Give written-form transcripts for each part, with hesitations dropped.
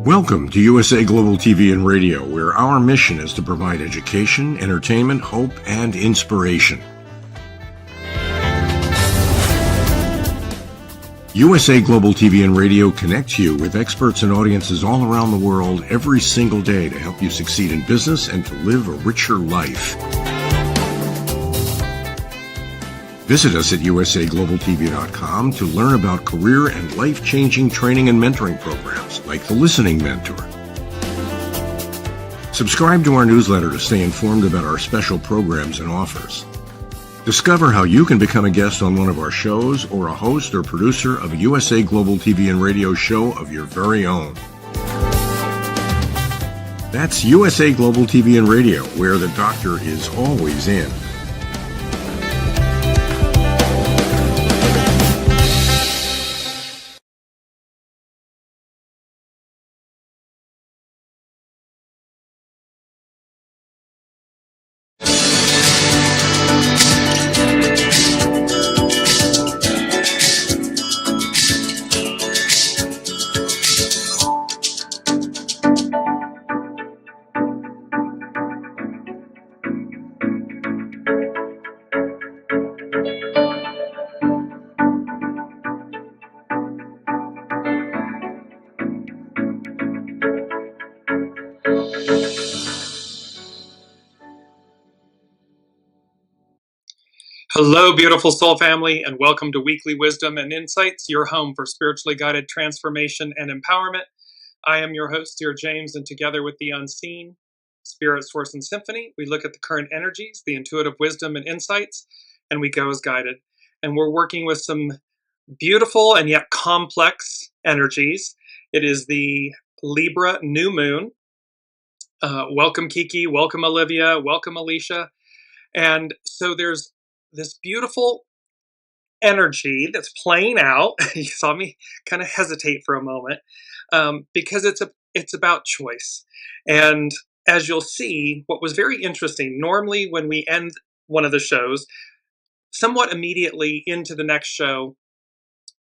Welcome to USA Global TV and Radio, where our mission is to provide education, entertainment, hope, and inspiration. USA Global TV and Radio connects you with experts and audiences all around the world every single day to help you succeed in business and to live a richer life. Visit us at usaglobaltv.com to learn about career and life-changing training and mentoring programs like the Listening Mentor. Subscribe to our newsletter to stay informed about our special programs and offers. Discover how you can become a guest on one of our shows or a host or producer of a USA Global TV and Radio show of your very own. That's USA Global TV and Radio, where the doctor is always in. Hello, beautiful soul family, and welcome to Weekly Wisdom and Insights, your home for spiritually guided transformation and empowerment. I am your host, Dearjames, and together with the unseen, Spirit, Source, and Symphony, we look at the current energies, the intuitive wisdom and insights, and we go as guided. And we're working with some beautiful and yet complex energies. It is the Libra new moon. Welcome, Kiki. Welcome, Olivia. Welcome, Alicia. And so there's this beautiful energy that's playing out. You saw me kind of hesitate for a moment because it's about choice. And as you'll see, what was very interesting, normally when we end one of the shows, somewhat immediately into the next show,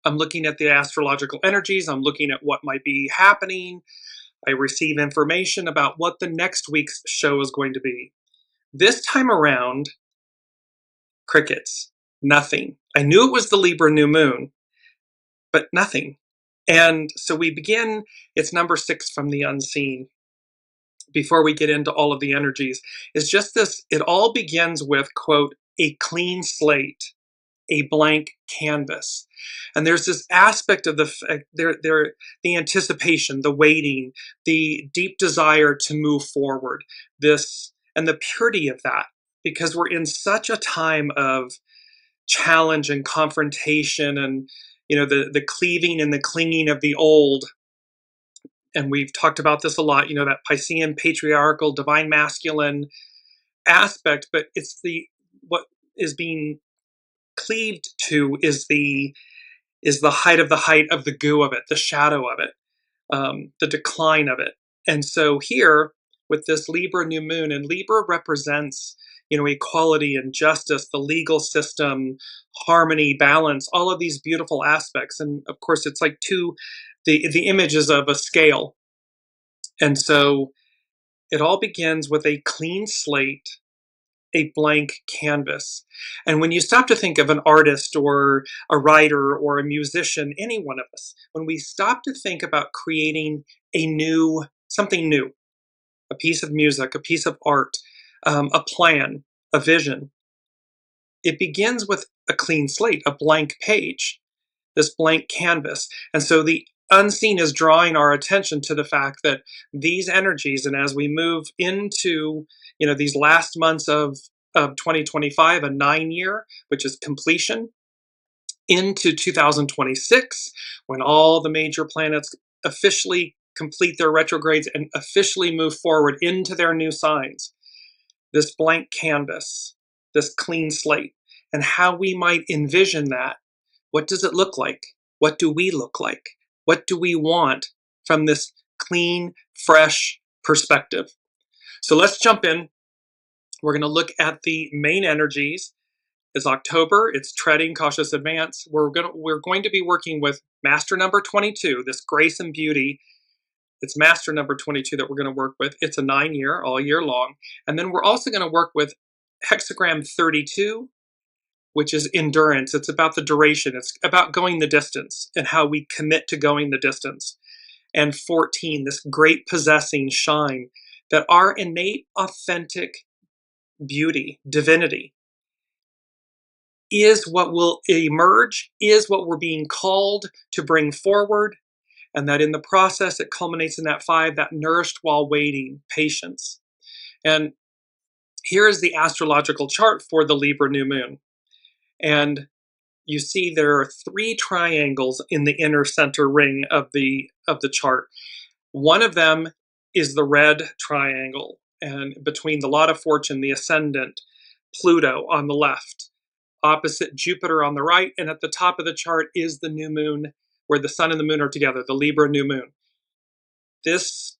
I'm looking at the astrological energies, I'm looking at what might be happening, I receive information about what the next week's show is going to be. This time around, crickets, nothing. I knew it was the Libra new moon, but nothing. And so we begin, it's number 6 from the unseen. Before we get into all of the energies, it's just this, it all begins with, quote, a clean slate, a blank canvas. And there's this aspect of the anticipation, the waiting, the deep desire to move forward, this, and the purity of that. Because we're in such a time of challenge and confrontation and, the cleaving and the clinging of the old. And we've talked about this a lot, that Piscean, patriarchal, divine masculine aspect, but it's what is being cleaved to is the height of the goo of it, the shadow of it, the decline of it. And so here with this Libra new moon, and Libra represents equality and justice, the legal system, harmony, balance, all of these beautiful aspects. And of course, it's like the images of a scale. And so it all begins with a clean slate, a blank canvas. And when you stop to think of an artist or a writer or a musician, any one of us, when we stop to think about creating something new, a piece of music, a piece of art, a plan, a vision, it begins with a clean slate, a blank page, this blank canvas. And so the unseen is drawing our attention to the fact that these energies, and as we move into these last months of 2025, a 9-year, which is completion, into 2026, when all the major planets officially complete their retrogrades and officially move forward into their new signs, this blank canvas, this clean slate, and how we might envision that. What does it look like? What do we look like? What do we want from this clean, fresh perspective? So let's jump in. We're going to look at the main energies. It's October. It's treading, cautious advance. We're going to be working with master number 22, this grace and beauty, It's master number 22 that we're going to work with. It's a 9-year, all year long. And then we're also going to work with hexagram 32, which is endurance. It's about the duration. It's about going the distance and how we commit to going the distance. And 14, this great possessing shine, that our innate, authentic beauty, divinity, is what will emerge, is what we're being called to bring forward, and that in the process it culminates in that 5, that nourished while waiting, patience. And here is the astrological chart for the Libra new moon. And you see there are 3 triangles in the inner center ring of the chart. One of them is the red triangle, and between the lot of fortune, the ascendant, Pluto on the left, opposite Jupiter on the right, and at the top of the chart is the new moon, where the sun and the moon are together, the Libra new moon. This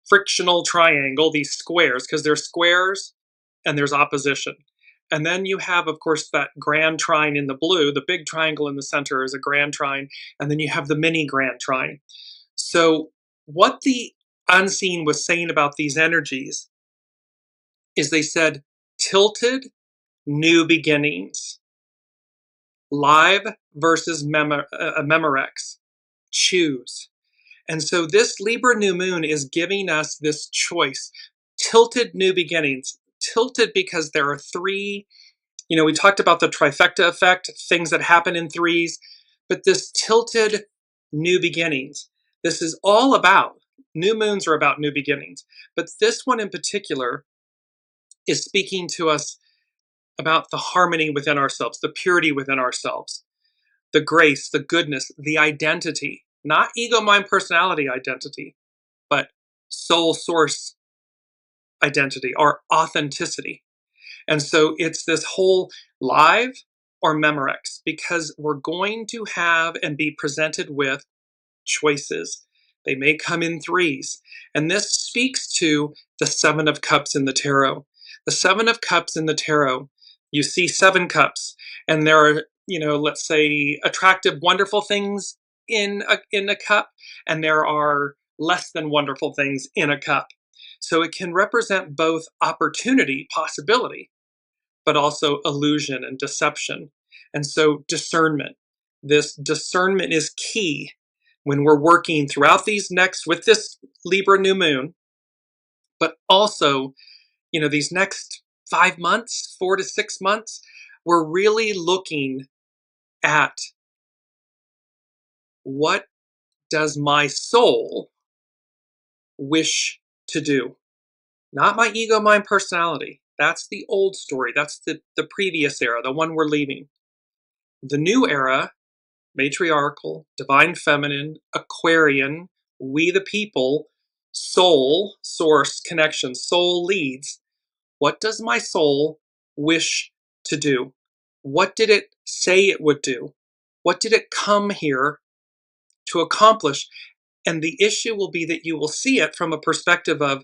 frictional triangle, these squares, because there's squares and there's opposition. And then you have, of course, that grand trine in the blue. The big triangle in the center is a grand trine, and then you have the mini grand trine. So what the unseen was saying about these energies is they said tilted new beginnings, live versus MEMOREX, choose. And so this Libra new moon is giving us this choice, tilted new beginnings, tilted because there are 3, we talked about the trifecta effect, things that happen in 3s, but this tilted new beginnings, this is all about, new moons are about new beginnings, but this one in particular is speaking to us about the harmony within ourselves, the purity within ourselves, the grace, the goodness, the identity, not ego, mind, personality identity, but soul source identity, our authenticity. And so it's this whole live or Memorex, because we're going to have and be presented with choices. They may come in 3s. And this speaks to the 7 of Cups in the tarot. The 7 of Cups in the tarot, you see 7 cups, and there are, let's say attractive, wonderful things in a cup, and there are less than wonderful things in a cup. So it can represent both opportunity, possibility, but also illusion and deception. And so discernment. This discernment is key when we're working throughout these next, with this Libra new moon, but also, these next 5 months, 4 to 6 months, we're really looking at what does my soul wish to do? Not my ego, mind, personality. That's the old story. That's the previous era, the one we're leaving. The new era, matriarchal, divine feminine, Aquarian, we the people, soul, source, connection, soul leads. What does my soul wish to do? What did it say it would do? What did it come here to accomplish? And the issue will be that you will see it from a perspective of,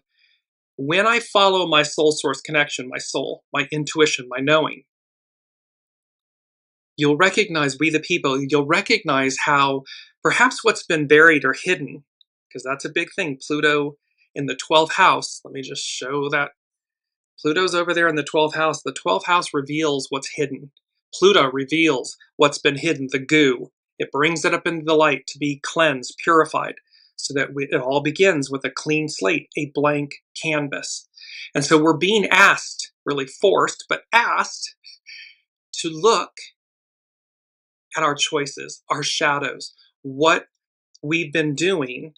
when I follow my soul source connection, my soul, my intuition, my knowing, you'll recognize, we the people, you'll recognize how perhaps what's been buried or hidden, because that's a big thing. Pluto in the 12th house, let me just show that. Pluto's over there in the 12th house. The 12th house reveals what's hidden. Pluto reveals what's been hidden, the goo. It brings it up into the light to be cleansed, purified, so that it all begins with a clean slate, a blank canvas. And so we're being asked, really forced, but asked to look at our choices, our shadows, what we've been doing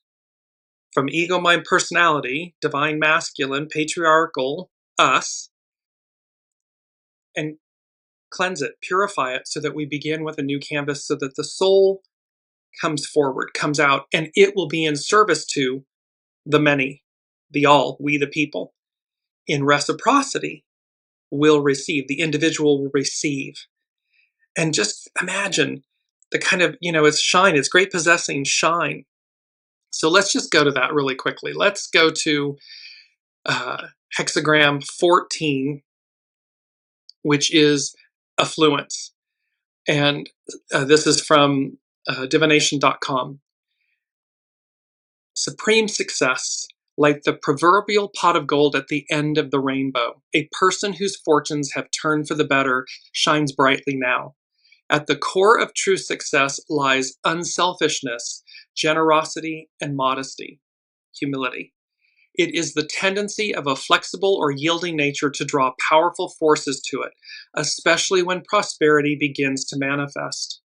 from ego, mind, personality, divine masculine, patriarchal, us, and cleanse it, purify it, so that we begin with a new canvas, so that the soul comes forward, comes out, and it will be in service to the many, the all, we the people. In reciprocity, will receive, the individual will receive. And just imagine the kind of, it's shine, it's great possessing shine. So let's just go to that really quickly. Let's go to hexagram 14, which is affluence. And this is from divination.com. Supreme success, like the proverbial pot of gold at the end of the rainbow. A person whose fortunes have turned for the better shines brightly now. At the core of true success lies unselfishness, generosity, and modesty, humility. It is the tendency of a flexible or yielding nature to draw powerful forces to it, especially when prosperity begins to manifest.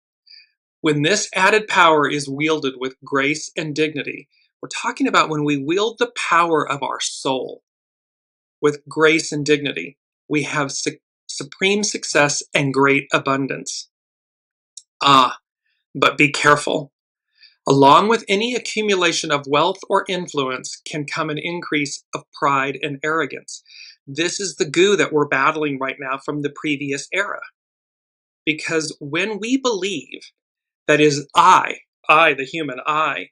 When this added power is wielded with grace and dignity, we're talking about when we wield the power of our soul with grace and dignity, we have supreme success and great abundance. But be careful. Along with any accumulation of wealth or influence can come an increase of pride and arrogance. This is the goo that we're battling right now from the previous era. Because when we believe that is I, the human I,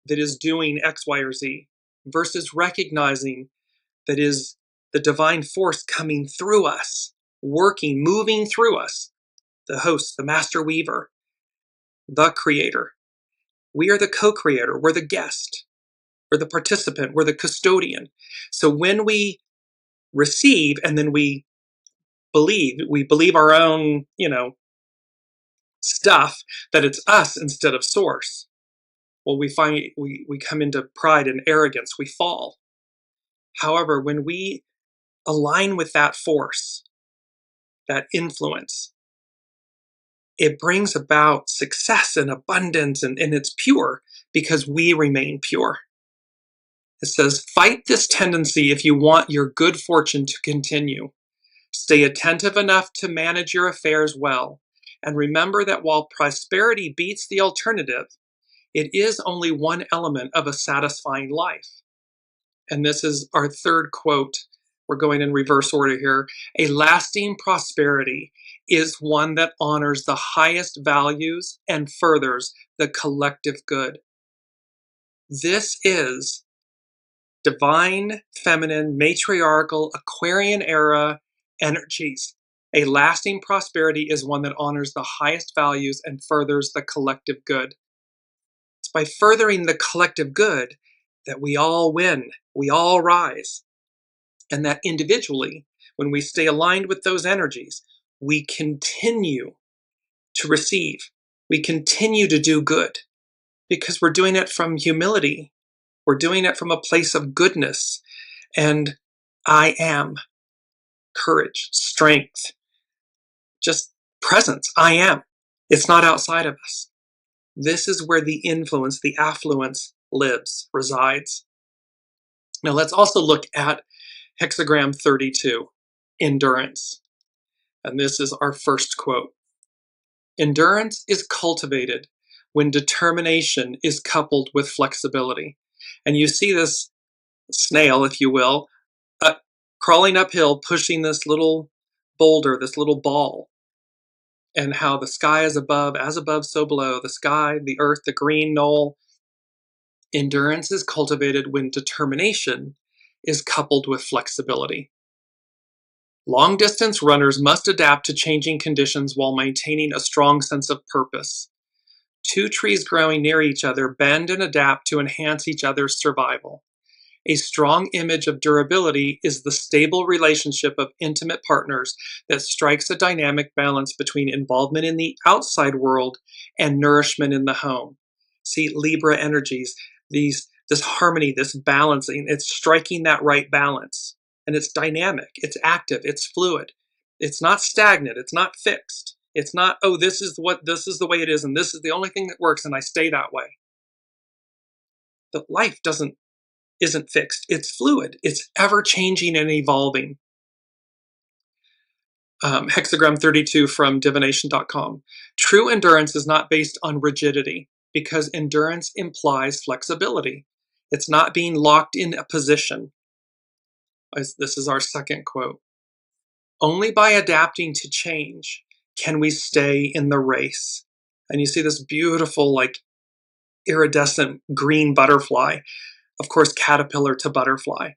that is doing X, Y, or Z, versus recognizing that is the divine force coming through us, working, moving through us, the host, the master weaver, the creator. We are the co-creator, we're the guest, we're the participant, we're the custodian. So when we receive and then we believe our own, stuff, that it's us instead of source. Well, we come into pride and arrogance, we fall. However, when we align with that force, that influence, it brings about success and abundance, and it's pure because we remain pure. It says, fight this tendency if you want your good fortune to continue. Stay attentive enough to manage your affairs well, and remember that while prosperity beats the alternative, it is only one element of a satisfying life. And this is our third quote. We're going in reverse order here. A lasting prosperity is one that honors the highest values and furthers the collective good. This is divine, feminine, matriarchal, Aquarian era energies. A lasting prosperity is one that honors the highest values and furthers the collective good. It's by furthering the collective good that we all win, we all rise. And that individually, when we stay aligned with those energies, we continue to receive. We continue to do good because we're doing it from humility. We're doing it from a place of goodness and I am, courage, strength, just presence. I am. It's not outside of us. This is where the influence, the affluence lives, resides. Now let's also look at hexagram 32, endurance. And this is our first quote. Endurance is cultivated when determination is coupled with flexibility. And you see this snail, if you will, crawling uphill, pushing this little boulder, this little ball, and how the sky is above, as above, so below, the sky, the earth, the green knoll. Endurance is cultivated when determination is coupled with flexibility. Long-distance runners must adapt to changing conditions while maintaining a strong sense of purpose. Two trees growing near each other bend and adapt to enhance each other's survival. A strong image of durability is the stable relationship of intimate partners that strikes a dynamic balance between involvement in the outside world and nourishment in the home. See, Libra energies, this harmony, this balancing, it's striking that right balance. And it's dynamic, it's active, it's fluid. It's not stagnant, it's not fixed. It's not, oh, this is the way it is, and this is the only thing that works, and I stay that way. The life isn't fixed, it's fluid, it's ever changing and evolving. Hexagram 32 from divination.com. True endurance is not based on rigidity because endurance implies flexibility. It's not being locked in a position. This is our second quote. Only by adapting to change can we stay in the race. And you see this beautiful, iridescent green butterfly, of course, caterpillar to butterfly,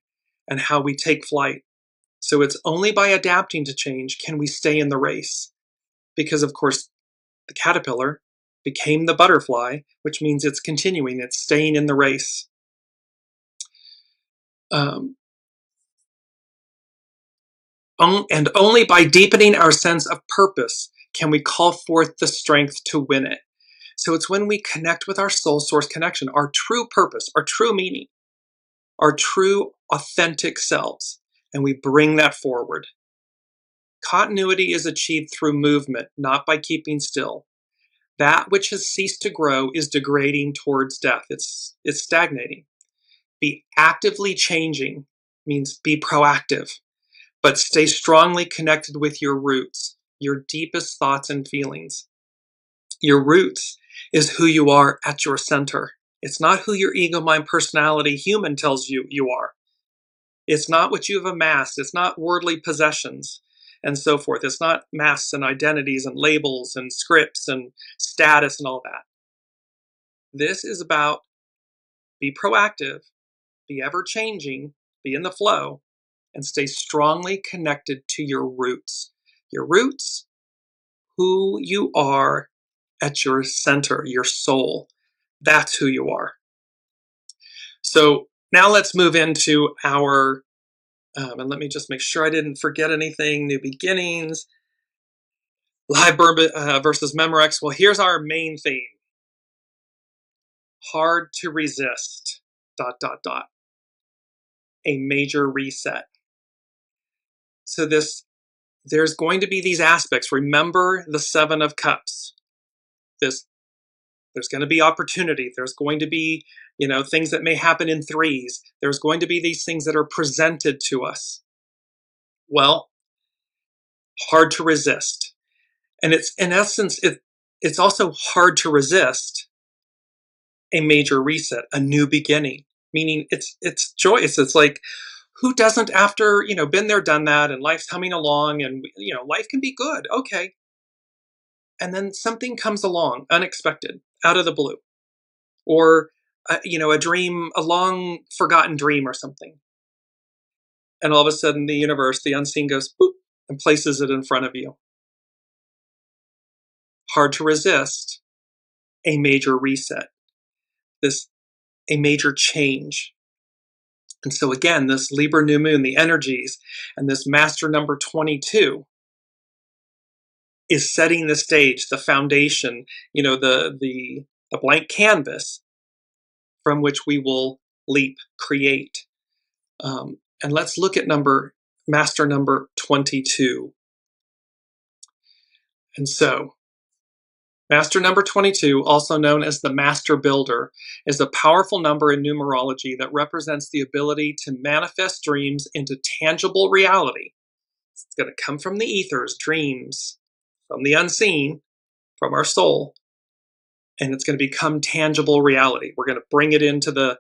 and how we take flight. So it's only by adapting to change can we stay in the race. Because, of course, the caterpillar became the butterfly, which means it's continuing, it's staying in the race. And only by deepening our sense of purpose can we call forth the strength to win it. So it's when we connect with our soul source connection, our true purpose, our true meaning, our true authentic selves, and we bring that forward. Continuity is achieved through movement, not by keeping still. That which has ceased to grow is degrading towards death. It's stagnating. Be actively changing means be proactive, but stay strongly connected with your roots, your deepest thoughts and feelings. Your roots is who you are at your center. It's not who your ego, mind, personality, human tells you you are. It's not what you have amassed. It's not worldly possessions and so forth. It's not masks and identities and labels and scripts and status and all that. This is about be proactive, be ever changing, be in the flow, and stay strongly connected to your roots. Your roots, who you are at your center, your soul. That's who you are. So now let's move into our, and let me just make sure I didn't forget anything, new beginnings, live versus Memorex. Well, here's our main theme. Hard to resist, ... A major reset. So there's going to be these aspects. Remember the Seven of Cups. There's going to be opportunity. There's going to be, things that may happen in threes. There's going to be these things that are presented to us. Well, hard to resist. And it's, in essence, it's also hard to resist a major reset, a new beginning. Meaning it's joyous. It's like, who doesn't after, been there, done that, and life's humming along, and, life can be good. Okay. And then something comes along, unexpected, out of the blue. Or, a dream, a long forgotten dream or something. And all of a sudden the universe, the unseen goes, boop, and places it in front of you. Hard to resist a major reset. A major change. And so again, this Libra new moon, the energies, and this master number 22 is setting the stage, the foundation, the blank canvas from which we will leap, create. And let's look at master number 22. And so, master number 22, also known as the master builder, is a powerful number in numerology that represents the ability to manifest dreams into tangible reality. It's going to come from the ethers, dreams, from the unseen, from our soul, and it's going to become tangible reality. We're going to bring it into the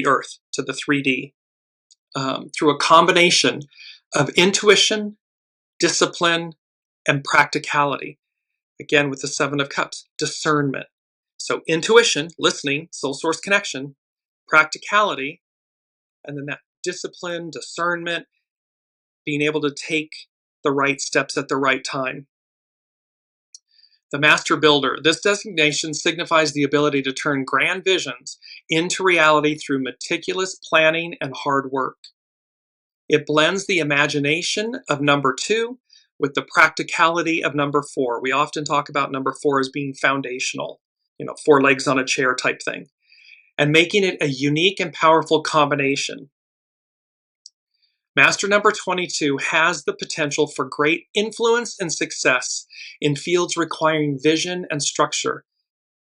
earth, to the 3D, through a combination of intuition, discipline, and practicality. Again, with the Seven of Cups, discernment. So intuition, listening, soul source connection, practicality, and then that discipline, discernment, being able to take the right steps at the right time. The master builder. This designation signifies the ability to turn grand visions into reality through meticulous planning and hard work. It blends the imagination of number 2 with the practicality of number 4. We often talk about number 4 as being foundational, 4 legs on a chair type thing, and making it a unique and powerful combination. Master number 22 has the potential for great influence and success in fields requiring vision and structure,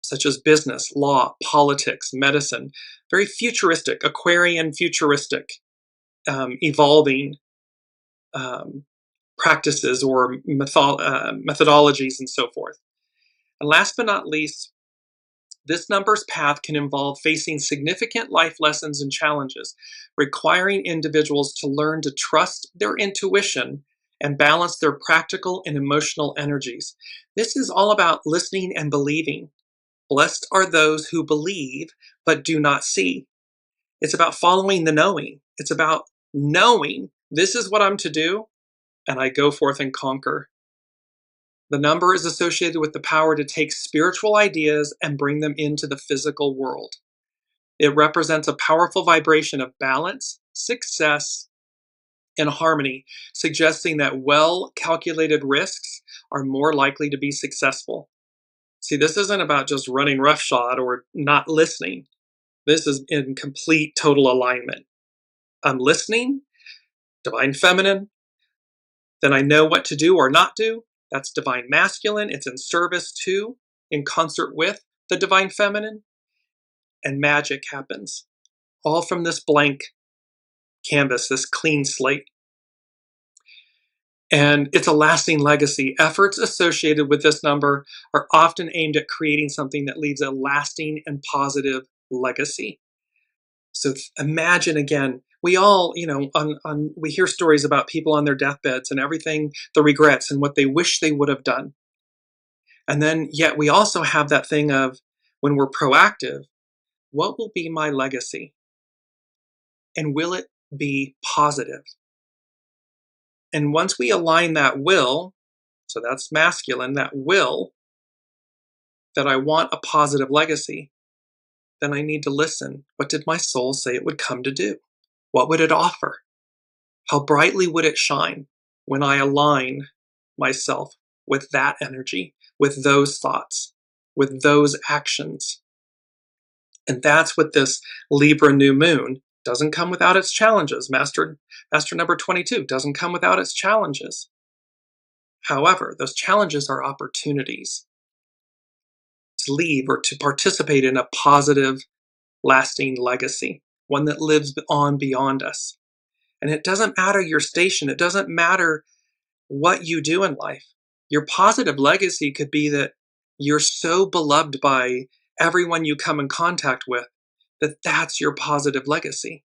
such as business, law, politics, medicine, very futuristic, Aquarian futuristic, evolving practices or methodologies and so forth. And last but not least, this number's path can involve facing significant life lessons and challenges, requiring individuals to learn to trust their intuition and balance their practical and emotional energies. This is all about listening and believing. Blessed are those who believe but do not see. It's about following the knowing. It's about knowing this is what I'm to do, and I go forth and conquer. The number is associated with the power to take spiritual ideas and bring them into the physical world. It represents a powerful vibration of balance, success, and harmony, suggesting that well-calculated risks are more likely to be successful. See, this isn't about just running roughshod or not listening. This is in complete, total alignment. I'm listening, divine feminine, then I know what to do or not do. That's divine masculine. It's in service to, in concert with the divine feminine, and magic happens. All from this blank canvas, this clean slate. And it's a lasting legacy. Efforts associated with this number are often aimed at creating something that leaves a lasting and positive legacy. So imagine again, we all, we hear stories about people on their deathbeds and everything, the regrets and what they wish they would have done. And then yet we also have that thing of when we're proactive, what will be my legacy? And will it be positive? And once we align that will, so that's masculine, that will, that I want a positive legacy, then I need to listen. What did my soul say it would come to do? What would it offer? How brightly would it shine when I align myself with that energy, with those thoughts, with those actions? And that's what this Libra new moon doesn't come without its challenges. Master number 22 doesn't come without its challenges. However, those challenges are opportunities to leave or to participate in a positive, lasting legacy, one that lives on beyond us. And it doesn't matter your station. It doesn't matter what you do in life. Your positive legacy could be that you're so beloved by everyone you come in contact with that that's your positive legacy.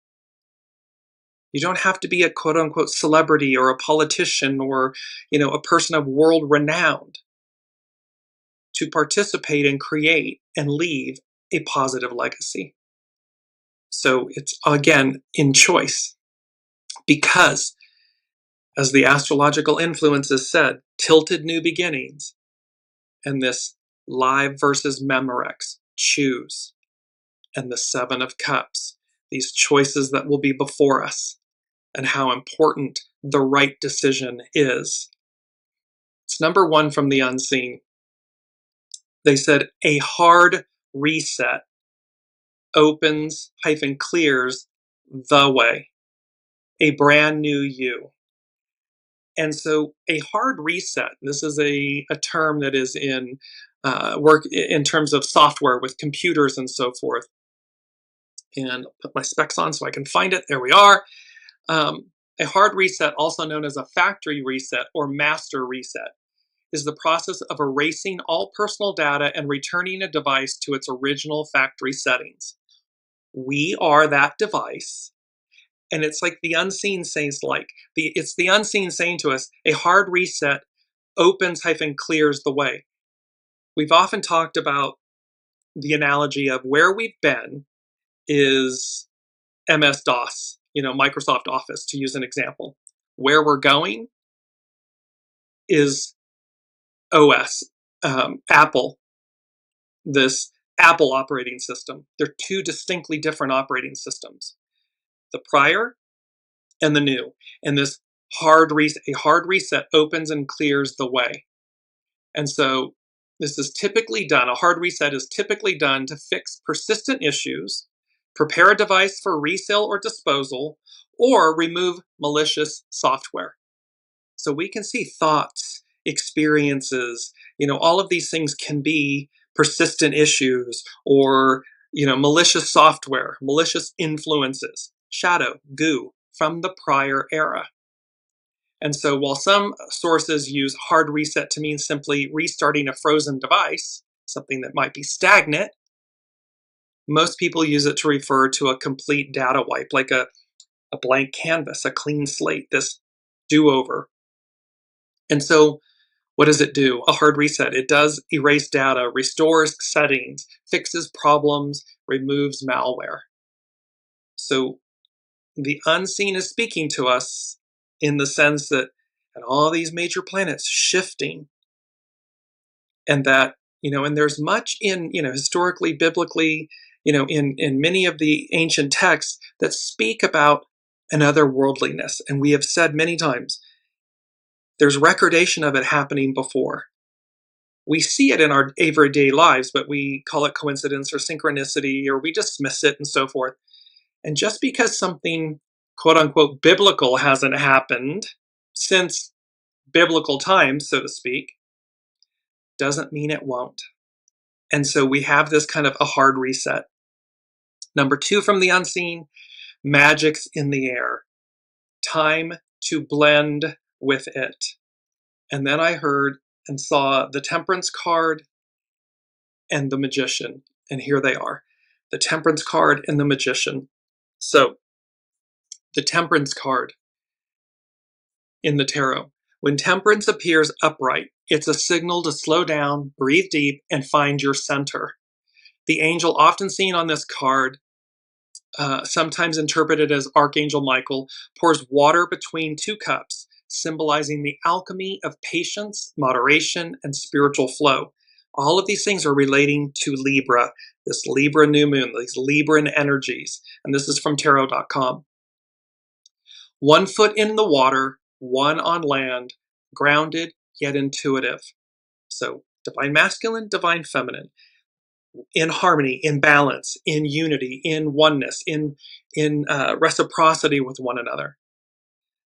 You don't have to be a quote unquote celebrity or a politician or, a person of world renown to participate and create and leave a positive legacy. So it's again in choice because, as the astrological influences said, tilted new beginnings, and this live versus memorex, choose, and the 7 of cups, these choices that will be before us, and how important the right decision is. It's number 1 from the unseen. They said a hard reset opens - clears the way, a brand new you. And so a hard reset, this is a term that is in work in terms of software with computers and so forth. And I'll put my specs on so I can find it. There we are. A hard reset, also known as a factory reset or master reset, is the process of erasing all personal data and returning a device to its original factory settings. We are that device. And it's like the unseen says, it's the unseen saying to us, a hard reset opens - clears the way. We've often talked about the analogy of where we've been is MS-DOS, Microsoft Office, to use an example. Where we're going is OS, Apple, this Apple operating system. They're 2 distinctly different operating systems. The prior and the new. And this a hard reset opens and clears the way. And so this is typically done, a hard reset is typically done to fix persistent issues, prepare a device for resale or disposal, or remove malicious software. So we can see thoughts, experiences, all of these things can be persistent issues or, malicious software, malicious influences, shadow, goo from the prior era. And so while some sources use hard reset to mean simply restarting a frozen device, something that might be stagnant, most people use it to refer to a complete data wipe, like a blank canvas, a clean slate, this do-over. And so what does it do? A hard reset. It does erase data, restores settings, fixes problems, removes malware. So the unseen is speaking to us in the sense that and all these major planets shifting, And that, and there's much in, historically, biblically, in many of the ancient texts that speak about an otherworldliness. And we have said many times, there's recordation of it happening before. We see it in our everyday lives, but we call it coincidence or synchronicity, or we dismiss it and so forth. And just because something, quote unquote, biblical hasn't happened since biblical times, so to speak, doesn't mean it won't. And so we have this kind of a hard reset. Number 2 from the unseen, magic's in the air. Time to blend with it. And then I heard and saw the Temperance card and the Magician. And here they are. The Temperance card and the Magician. So, the Temperance card in the tarot. When Temperance appears upright, it's a signal to slow down, breathe deep, and find your center. The angel often seen on this card, sometimes interpreted as Archangel Michael, pours water between 2 cups, symbolizing the alchemy of patience, moderation, and spiritual flow. All of these things are relating to Libra, this Libra new moon, these Libran energies. And this is from tarot.com. 1 foot in the water, 1 on land, grounded yet intuitive. So divine masculine, divine feminine. In harmony, in balance, in unity, in oneness, in reciprocity with one another.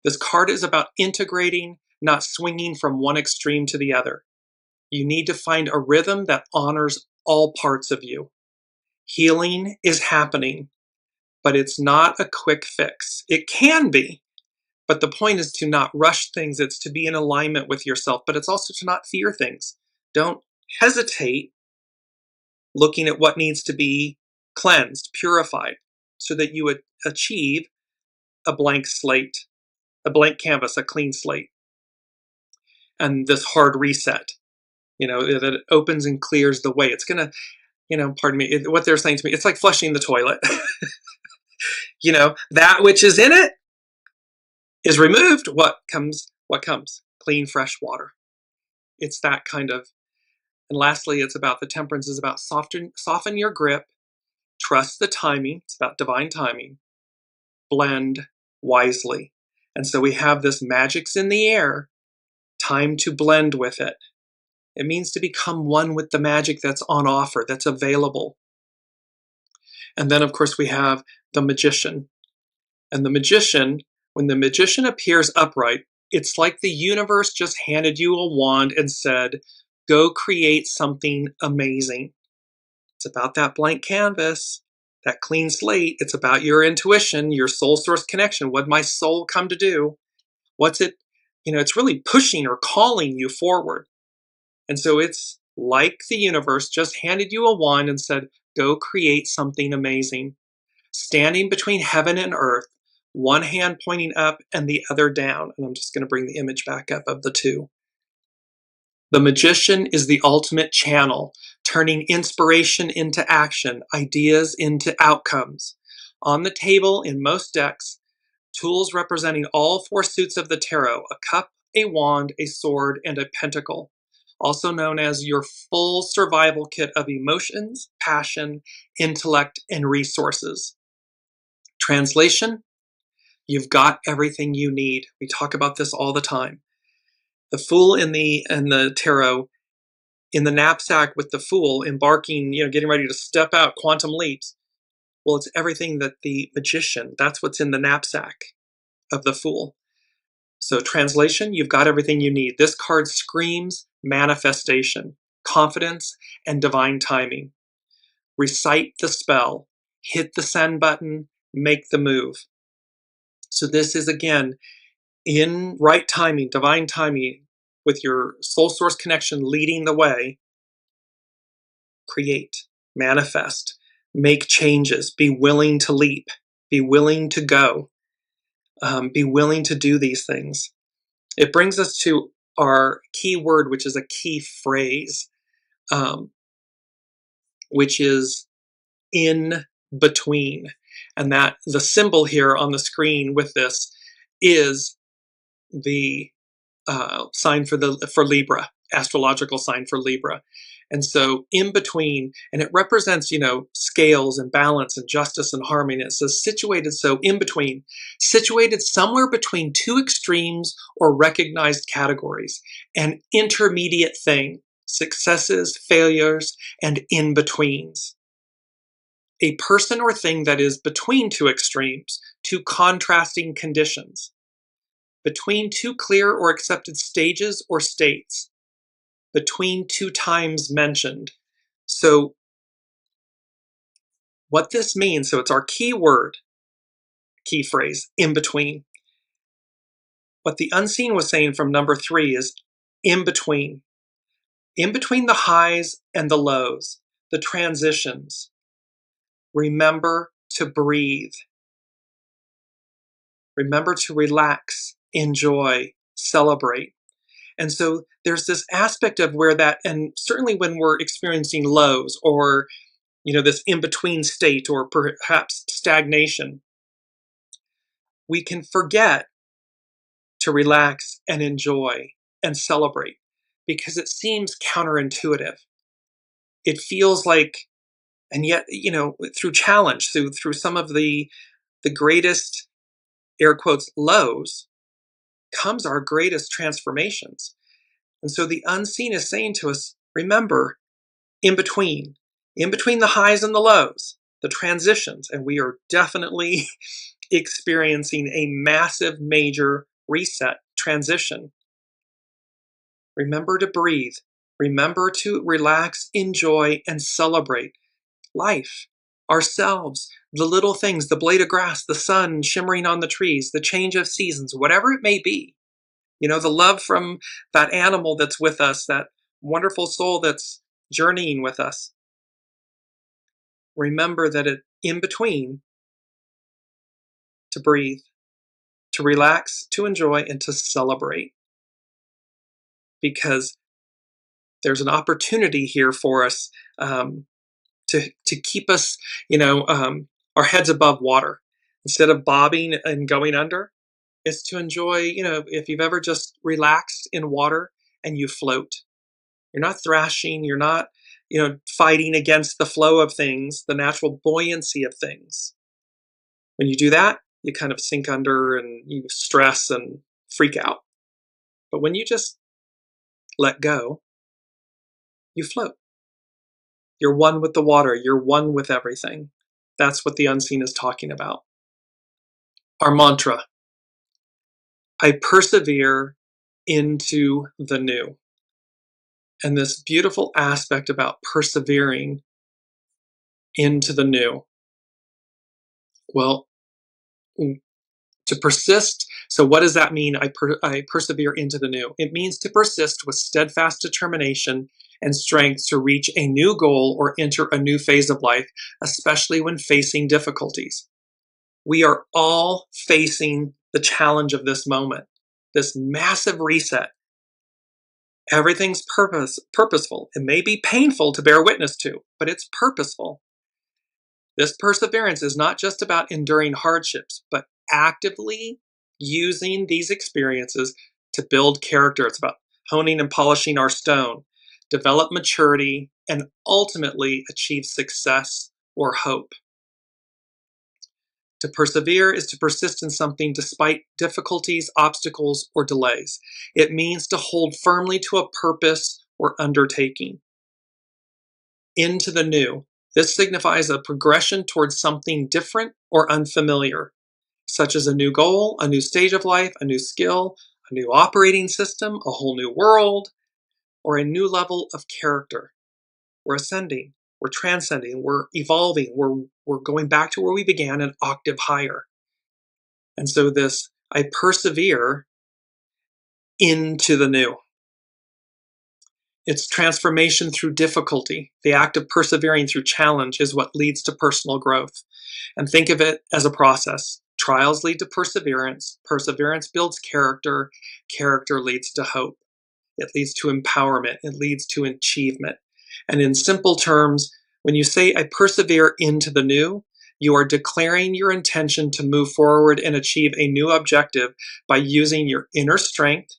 This card is about integrating, not swinging from one extreme to the other. You need to find a rhythm that honors all parts of you. Healing is happening, but it's not a quick fix. It can be, but the point is to not rush things. It's to be in alignment with yourself, but it's also to not fear things. Don't hesitate looking at what needs to be cleansed, purified, so that you would achieve a blank slate, a blank canvas, a clean slate. And this hard reset, that it opens and clears the way. It's going to, pardon me, what they're saying to me, it's like flushing the toilet. That which is in it is removed. What comes? Clean, fresh water. It's that kind of. And lastly, it's about the Temperance is about soften your grip, trust the timing. It's about divine timing. Blend wisely. And so we have this magic's in the air, time to blend with it. It means to become one with the magic that's on offer, that's available. And then, of course, we have the Magician. And the Magician, when the Magician appears upright, it's like the universe just handed you a wand and said, go create something amazing. It's about that blank canvas, that clean slate. It's about your intuition, your soul source connection. What my soul come to do? What's it? It's really pushing or calling you forward. And so it's like the universe just handed you a wand and said, go create something amazing. Standing between heaven and earth, one hand pointing up and the other down. And I'm just going to bring the image back up of the 2. The Magician is the ultimate channel, turning inspiration into action, ideas into outcomes. On the table in most decks, tools representing all 4 suits of the tarot, a cup, a wand, a sword, and a pentacle, also known as your full survival kit of emotions, passion, intellect, and resources. Translation, you've got everything you need. We talk about this all the time. The Fool in the tarot, in the knapsack with the Fool embarking, getting ready to step out, quantum leaps. Well, it's everything that the Magician, that's what's in the knapsack of the Fool. So translation, you've got everything you need. This card screams manifestation, confidence, and divine timing. Recite the spell, hit the send button, make the move. So this is, again, in right timing, divine timing, with your soul source connection leading the way. Create, manifest, make changes, be willing to leap, be willing to go, be willing to do these things. It brings us to our key word, which is a key phrase, which is in between. And that the symbol here on the screen with this is the sign for Libra. astrological sign for Libra. And so in between, and it represents, scales and balance and justice and harmony. It says situated, so in between, situated somewhere between two extremes or recognized categories, an intermediate thing, successes, failures, and in-betweens. A person or thing that is between two extremes, two contrasting conditions, between two clear or accepted stages or states, between two times mentioned. So what this means, so it's our key word, key phrase, in between. What the unseen was saying from number 3 is in between the highs and the lows, the transitions. Remember to breathe. Remember to relax, enjoy, celebrate. And so there's this aspect of where that, and certainly when we're experiencing lows or, this in-between state or perhaps stagnation, we can forget to relax and enjoy and celebrate because it seems counterintuitive. It feels like, and yet, through challenge, through some of the greatest, air quotes, lows, comes our greatest transformations. And so the unseen is saying to us, remember, in between the highs and the lows, the transitions, and we are definitely experiencing a massive, major reset transition. Remember to breathe. Remember to relax, enjoy, and celebrate life, ourselves, the little things, the blade of grass, the sun shimmering on the trees, the change of seasons, whatever it may be. The love from that animal that's with us, that wonderful soul that's journeying with us. Remember that in between, to breathe, to relax, to enjoy, and to celebrate. Because there's an opportunity here for us to keep us, our heads above water. Instead of bobbing and going under, it's to enjoy, if you've ever just relaxed in water and you float. You're not thrashing, you're not, fighting against the flow of things, the natural buoyancy of things. When you do that, you kind of sink under and you stress and freak out. But when you just let go, you float. You're one with the water. You're one with everything. That's what the unseen is talking about. Our mantra: I persevere into the new. And this beautiful aspect about persevering into the new. Well, to persist. So what does that mean? I persevere into the new. It means to persist with steadfast determination and strength to reach a new goal or enter a new phase of life, especially when facing difficulties. We are all facing the challenge of this moment, this massive reset. Everything's purposeful. It may be painful to bear witness to, but it's purposeful. This perseverance is not just about enduring hardships, but actively using these experiences to build character. It's about honing and polishing our stone, develop maturity, and ultimately achieve success or hope. To persevere is to persist in something despite difficulties, obstacles, or delays. It means to hold firmly to a purpose or undertaking. Into the new. This signifies a progression towards something different or unfamiliar, such as a new goal, a new stage of life, a new skill, a new operating system, a whole new world, or a new level of character. We're ascending, we're transcending, we're evolving, we're going back to where we began, an octave higher. And so this, I persevere into the new. It's transformation through difficulty. The act of persevering through challenge is what leads to personal growth. And think of it as a process. Trials lead to perseverance. Perseverance builds character. Character leads to hope. It leads to empowerment. It leads to achievement. And in simple terms, when you say, I persevere into the new, you are declaring your intention to move forward and achieve a new objective by using your inner strength,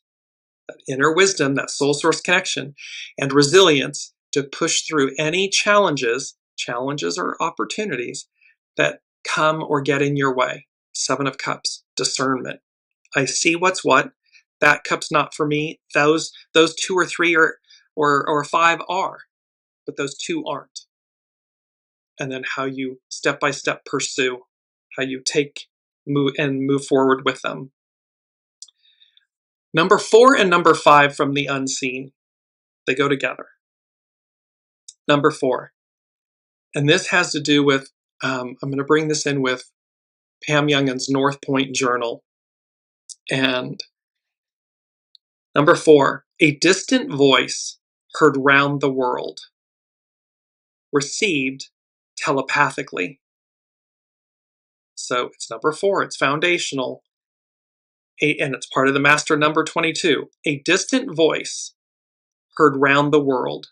that inner wisdom, that soul source connection, and resilience to push through any challenges or opportunities that come or get in your way. Seven of Cups, discernment. I see what's what. That cup's not for me. Those two or three or five are, but those two aren't. And then how you step by step pursue, how you move forward with them. Number 4 and number 5 from the unseen, they go together. Number 4, and this has to do with, I'm going to bring this in with Pam Youngin's North Point Journal. And number 4, a distant voice heard round the world, received telepathically. So it's number 4, it's foundational, and it's part of the master number 22. A distant voice heard round the world,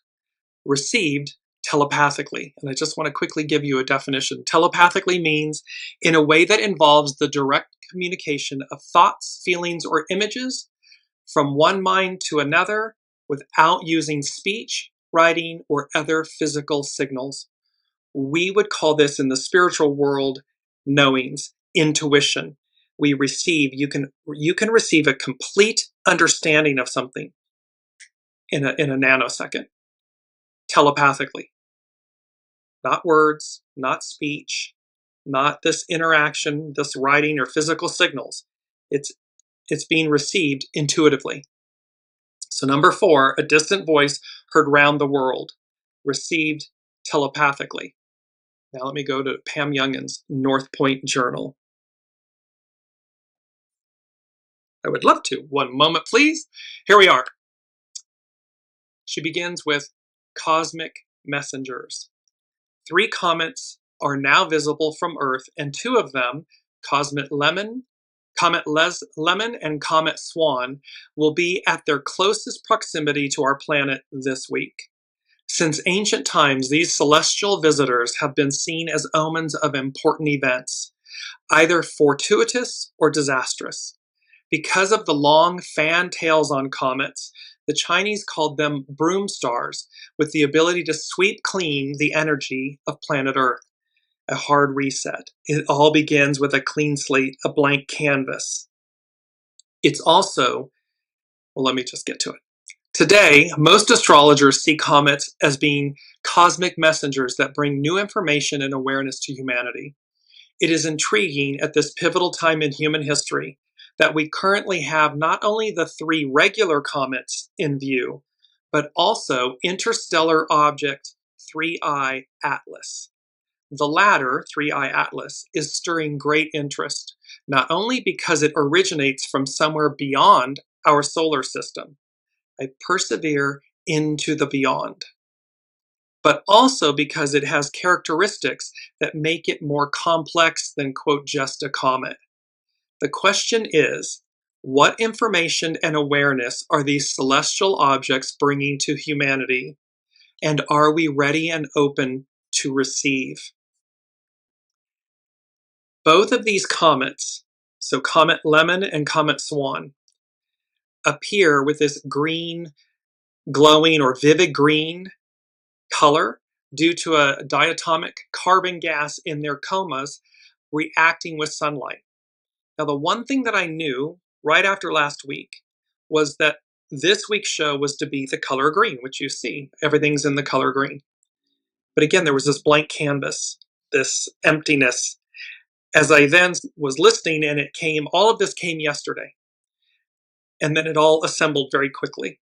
received telepathically. And I just want to quickly give you a definition. Telepathically means in a way that involves the direct communication of thoughts, feelings, or images from one mind to another without using speech, writing, or other physical signals. We would call this in the spiritual world knowings, intuition. We receive, you can receive a complete understanding of something in a nanosecond, telepathically. Not words, not speech, not this interaction, this writing or physical signals. It's being received intuitively. So number 4, a distant voice heard round the world, received telepathically. Now let me go to Pam Youngin's North Point Journal. I would love to. One moment, please. Here we are. She begins with cosmic messengers. 3 comets are now visible from Earth, and 2 of them, Comet Lemon and Comet Swan, will be at their closest proximity to our planet this week. Since ancient times, these celestial visitors have been seen as omens of important events, either fortuitous or disastrous. Because of the long fan tails on comets, the Chinese called them broom stars, with the ability to sweep clean the energy of planet Earth. A hard reset. It all begins with a clean slate, a blank canvas. It's also, well, let me just get to it. Today, most astrologers see comets as being cosmic messengers that bring new information and awareness to humanity. It is intriguing at this pivotal time in human history that we currently have not only the 3 regular comets in view, but also interstellar object 3I Atlas. The latter, 3I Atlas, is stirring great interest, not only because it originates from somewhere beyond our solar system, I persevere into the beyond, but also because it has characteristics that make it more complex than, quote, just a comet. The question is, what information and awareness are these celestial objects bringing to humanity? And are we ready and open to receive? Both of these comets, so Comet Lemon and Comet Swan, appear with this green, glowing or vivid green color due to a diatomic carbon gas in their comas reacting with sunlight. Now, the one thing that I knew right after last week was that this week's show was to be the color green, which you see. Everything's in the color green. But again, there was this blank canvas, this emptiness. As I then was listening, and all of this came yesterday. And then it all assembled very quickly.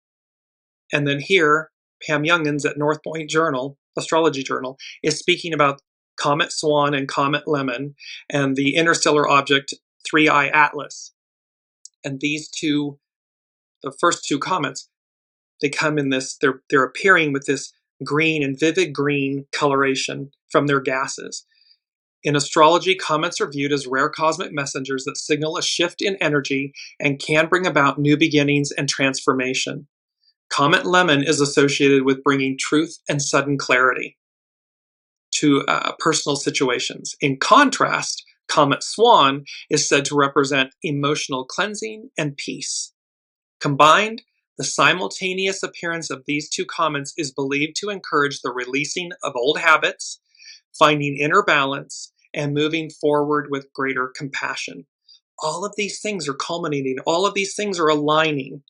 And then here, Pam Youngin's at North Point Journal, Astrology Journal, is speaking about Comet Swan and Comet Lemon and the interstellar object 3I Atlas. And these 2, the first 2 comets, they come in this, they're appearing with this green and vivid green coloration from their gases. In astrology, comets are viewed as rare cosmic messengers that signal a shift in energy and can bring about new beginnings and transformation. Comet Lemon is associated with bringing truth and sudden clarity to personal situations. In contrast, Comet Swan is said to represent emotional cleansing and peace. Combined, The simultaneous appearance of these two comets is believed to encourage the releasing of old habits, finding inner balance, and moving forward with greater compassion. All of these things are culminating, all of these things are aligning,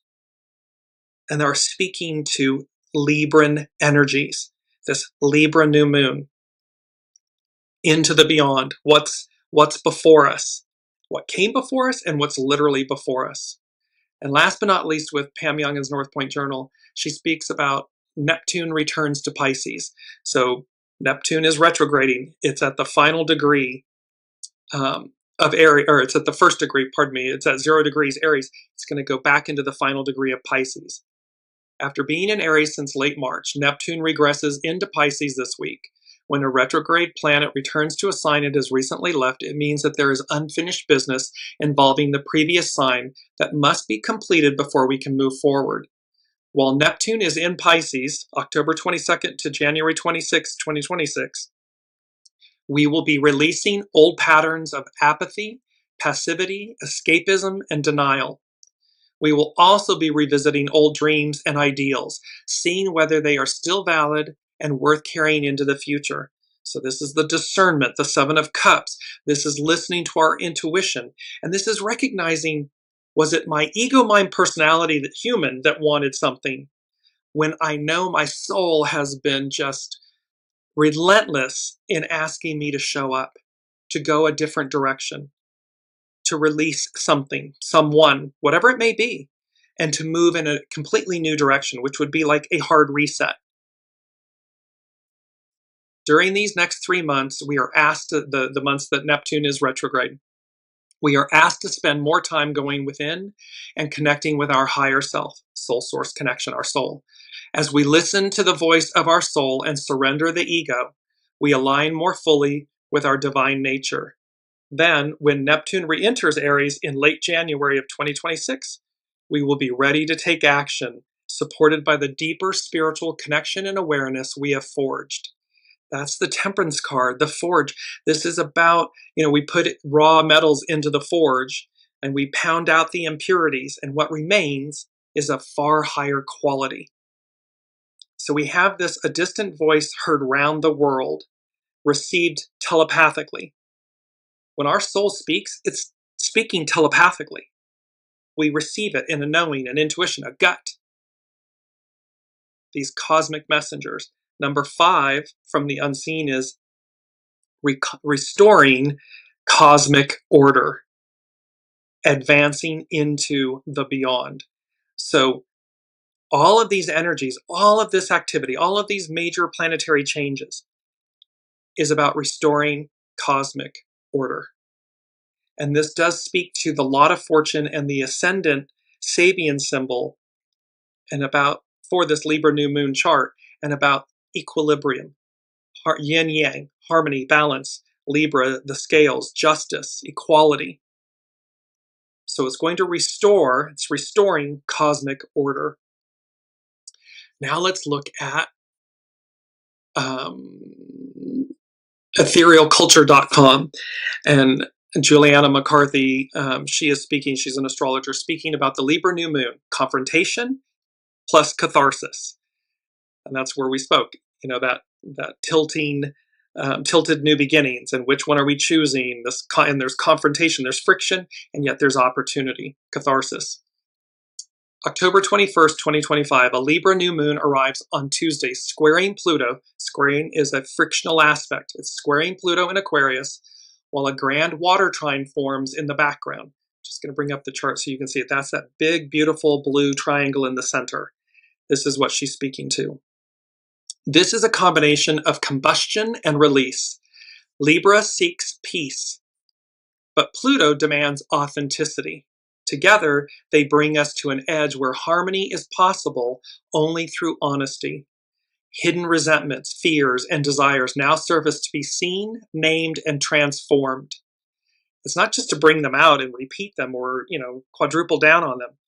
and are speaking to Libran energies, this Libra new moon, into the beyond, what's before us, what came before us, and what's literally before us. And last but not least, with Pam Youngin's North Point Journal, she speaks about Neptune returns to Pisces. So Neptune is retrograding. It's at the final degree of Aries, or it's at the first degree, pardon me, it's at 0 degrees Aries. It's going to go back into the final degree of Pisces. After being in Aries since late March, Neptune regresses into Pisces this week. When a retrograde planet returns to a sign it has recently left, it means that there is unfinished business involving the previous sign that must be completed before we can move forward. While Neptune is in Pisces, October 22nd to January 26, 2026, we will be releasing old patterns of apathy, passivity, escapism, and denial. We will also be revisiting old dreams and ideals, seeing whether they are still valid and worth carrying into the future. So this is the discernment, the 7 of Cups. This is listening to our intuition. And this is recognizing, was it my ego, mind, personality, that human that wanted something, when I know my soul has been just relentless in asking me to show up, to go a different direction, to release something, someone, whatever it may be, and to move in a completely new direction, which would be like a hard reset. During these next 3 months, we are asked to, the months that Neptune is retrograde, we are asked to spend more time going within and connecting with our higher self, soul source connection, our soul. As we listen to the voice of our soul and surrender the ego, we align more fully with our divine nature. Then, when Neptune re-enters Aries in late January of 2026, we will be ready to take action, supported by the deeper spiritual connection and awareness we have forged. That's the Temperance card, the forge. This is about, we put raw metals into the forge and we pound out the impurities, and what remains is a far higher quality. So we have this, a distant voice heard round the world, received telepathically. When our soul speaks, it's speaking telepathically. We receive it in a knowing, an intuition, a gut. These cosmic messengers. Number 5 from the unseen is restoring cosmic order, advancing into the beyond. So all of these energies, all of this activity, all of these major planetary changes is about restoring cosmic order. And this does speak to the lot of fortune and the ascendant SABIAN symbol, and about, for this Libra new moon chart, and about equilibrium, yin yang, harmony, balance, Libra, the scales, justice, equality. So it's going to restore, it's restoring cosmic order. Now let's look at etherealculture.com. And Juliana McCarthy, she is speaking, she's an astrologer, speaking about the Libra new moon, confrontation plus catharsis. And that's where we spoke, that tilting, tilted new beginnings, and which one are we choosing? And there's confrontation, there's friction, and yet there's opportunity, catharsis. October 21st, 2025, a Libra new moon arrives on Tuesday, squaring Pluto. Squaring is a frictional aspect. It's squaring Pluto in Aquarius, while a grand water trine forms in the background. Just going to bring up the chart so you can see it. That's that big, beautiful blue triangle in the center. This is what she's speaking to. This is a combination of combustion and release. Libra seeks peace, but Pluto demands authenticity. Together, they bring us to an edge where harmony is possible only through honesty. Hidden resentments, fears, and desires now surface to be seen, named, and transformed. It's not just to bring them out and repeat them or, quadruple down on them.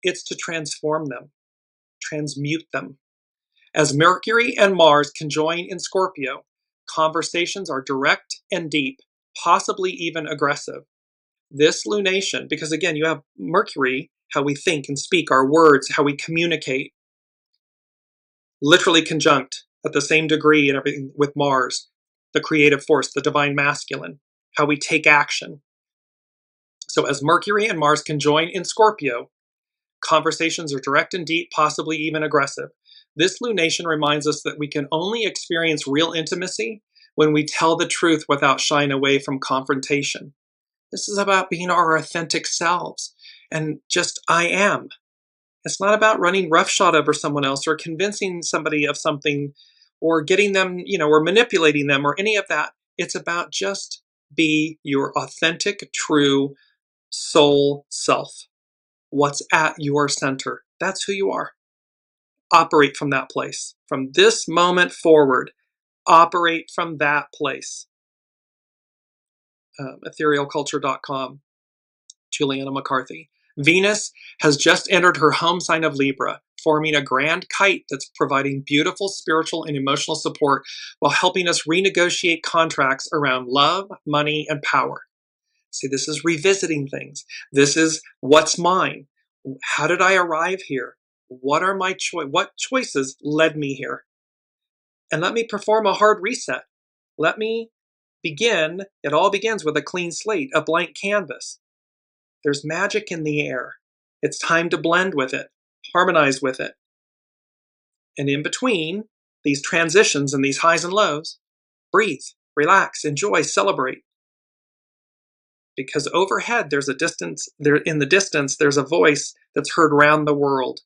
It's to transform them, transmute them. As Mercury and Mars conjoin in Scorpio, conversations are direct and deep, possibly even aggressive. This lunation, because again, you have Mercury how we think and speak, our words, how we communicate. Literally conjunct at the same degree and everything with Mars, the creative force, the divine masculine, how we take action. So as Mercury and Mars conjoin in Scorpio, conversations are direct and deep, possibly even aggressive. This lunation reminds us that we can only experience real intimacy when we tell the truth without shying away from confrontation. This is about being our authentic selves and just I am. It's not about running roughshod over someone else or convincing somebody of something or getting them, or manipulating them or any of that. It's about just be your authentic, true soul self. What's at your center. That's who you are. Operate from that place. From this moment forward, operate from that place. Etherealculture.com, Juliana McCarthy. Venus has just entered her home sign of Libra, forming a grand kite that's providing beautiful spiritual and emotional support while helping us renegotiate contracts around love, money, and power. See, this is revisiting things. This is what's mine. How did I arrive here? What are my what choices led me here? And let me perform a hard reset. Let me begin. It all begins with a clean slate, a blank canvas. There's magic in the air. It's time to blend with it, harmonize with it. And in between these transitions and these highs and lows, breathe, relax, enjoy, celebrate. Because overhead there's a distance, there in the distance there's a voice that's heard around the world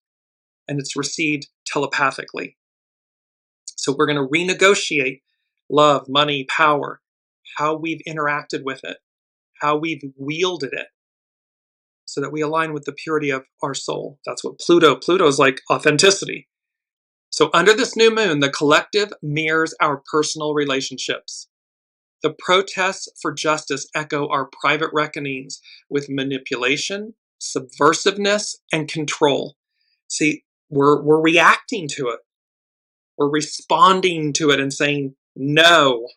and it's received telepathically. So we're going to renegotiate love, money, power, how we've interacted with it, how we've wielded it, so that we align with the purity of our soul. That's what Pluto is like authenticity. So under this new moon, the collective mirrors our personal relationships. The protests for justice echo our private reckonings with manipulation, subversiveness, and control. See, we're reacting to it. We're responding to it and saying no.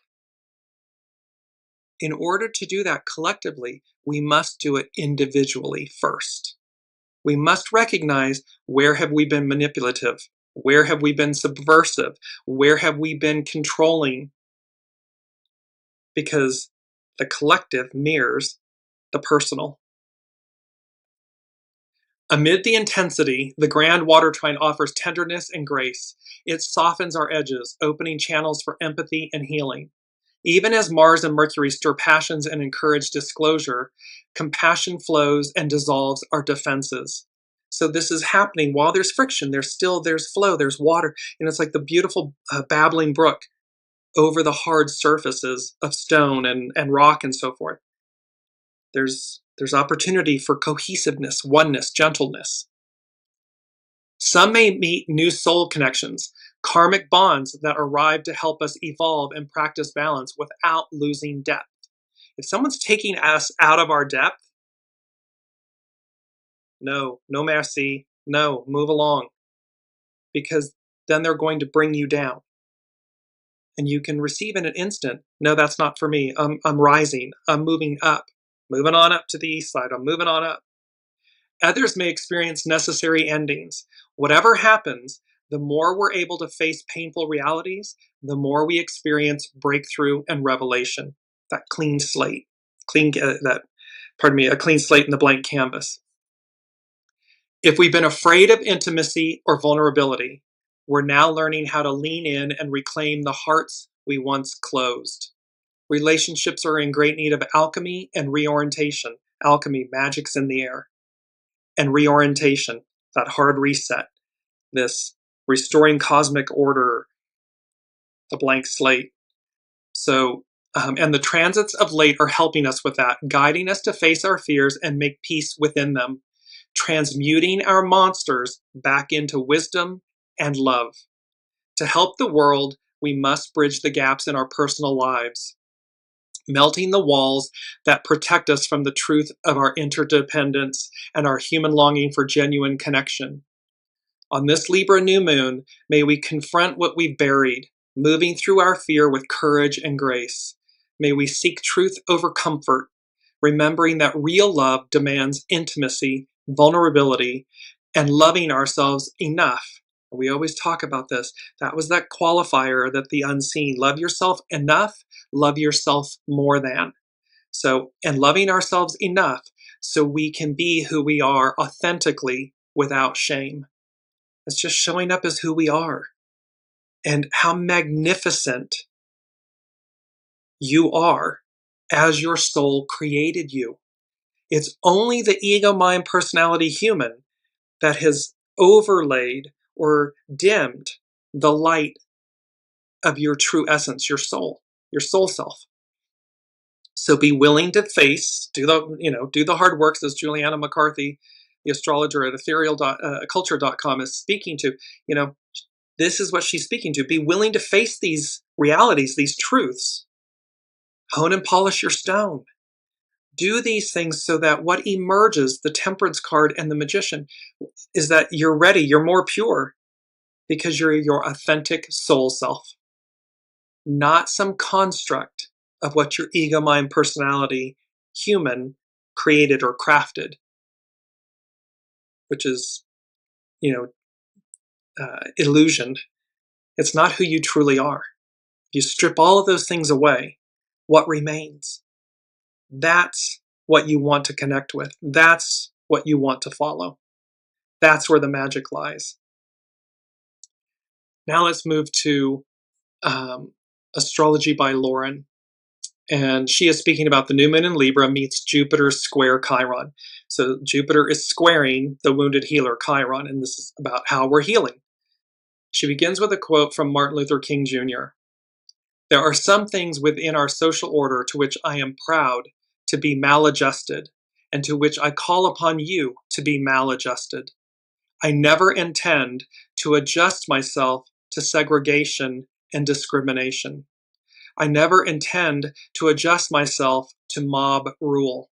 In order to do that collectively, we must do it individually first. We must recognize where have we been manipulative? Where have we been subversive? Where have we been controlling? Because the collective mirrors the personal. Amid the intensity, the grand water trine offers tenderness and grace. It softens our edges, opening channels for empathy and healing. Even as Mars and Mercury stir passions and encourage disclosure, compassion flows and dissolves our defenses. So this is happening while there's friction. There's flow, there's water. And it's like the beautiful babbling brook over the hard surfaces of stone and rock and so forth. There's opportunity for cohesiveness, oneness, gentleness. Some may meet new soul connections, karmic bonds that arrive to help us evolve and practice balance without losing depth. If someone's taking us out of our depth, no merci, no, move along. Because then they're going to bring you down. And you can receive in an instant, no, that's not for me. I'm rising, I'm moving up, moving on up to the east side, I'm moving on up. Others may experience necessary endings. Whatever happens, the more we're able to face painful realities, the more we experience breakthrough and revelation. That clean slate, a clean slate in the blank canvas. If we've been afraid of intimacy or vulnerability, we're now learning how to lean in and reclaim the hearts we once closed. Relationships are in great need of alchemy and reorientation. Alchemy, magic's in the air. And reorientation, that hard reset, this restoring cosmic order, the blank slate. So, and the transits of late are helping us with that, guiding us to face our fears and make peace within them, transmuting our monsters back into wisdom and love. To help the world, we must bridge the gaps in our personal lives, melting the walls that protect us from the truth of our interdependence and our human longing for genuine connection. On this Libra new moon, may we confront what we've buried, moving through our fear with courage and grace. May we seek truth over comfort, remembering that real love demands intimacy vulnerability, and loving ourselves enough. We always talk about this. That was that qualifier that the unseen. Love yourself enough, love yourself more than. So, and loving ourselves enough so we can be who we are authentically without shame. It's just showing up as who we are. And how magnificent you are as your soul created you. It's only the ego, mind, personality, human that has overlaid or dimmed the light of your true essence, your soul self. So be willing to face, do the hard work, as Juliana McCarthy, the astrologer at etherealculture.com is speaking to. This is what she's speaking to. Be willing to face these realities, these truths. Hone and polish your stone. Do these things so that what emerges, the Temperance card and the Magician, is that you're ready, you're more pure, because you're your authentic soul self, not some construct of what your ego, mind, personality, human created or crafted, which is, illusion. It's not who you truly are. If you strip all of those things away, what remains? That's what you want to connect with. That's what you want to follow. That's where the magic lies. Now let's move to Astrology by Lauren. And she is speaking about the new moon in Libra meets Jupiter square Chiron. So Jupiter is squaring the wounded healer Chiron, and this is about how we're healing. She begins with a quote from Martin Luther King Jr. "There are some things within our social order to which I am proud to be maladjusted, and to which I call upon you to be maladjusted. I never intend to adjust myself to segregation and discrimination. I never intend to adjust myself to mob rule.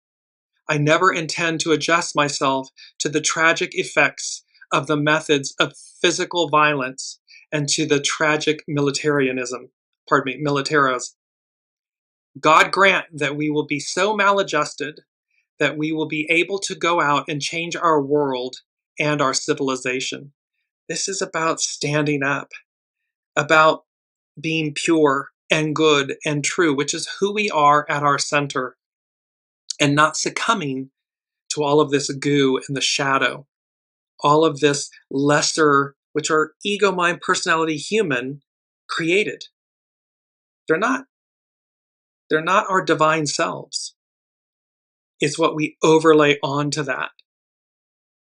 I never intend to adjust myself to the tragic effects of the methods of physical violence and to the tragic militarism. God grant that we will be so maladjusted that we will be able to go out and change our world and our civilization." This is about standing up, about being pure and good and true, which is who we are at our center, and not succumbing to all of this goo and the shadow, all of this lesser, which are ego, mind, personality, human created. They're not our divine selves. It's what we overlay onto that.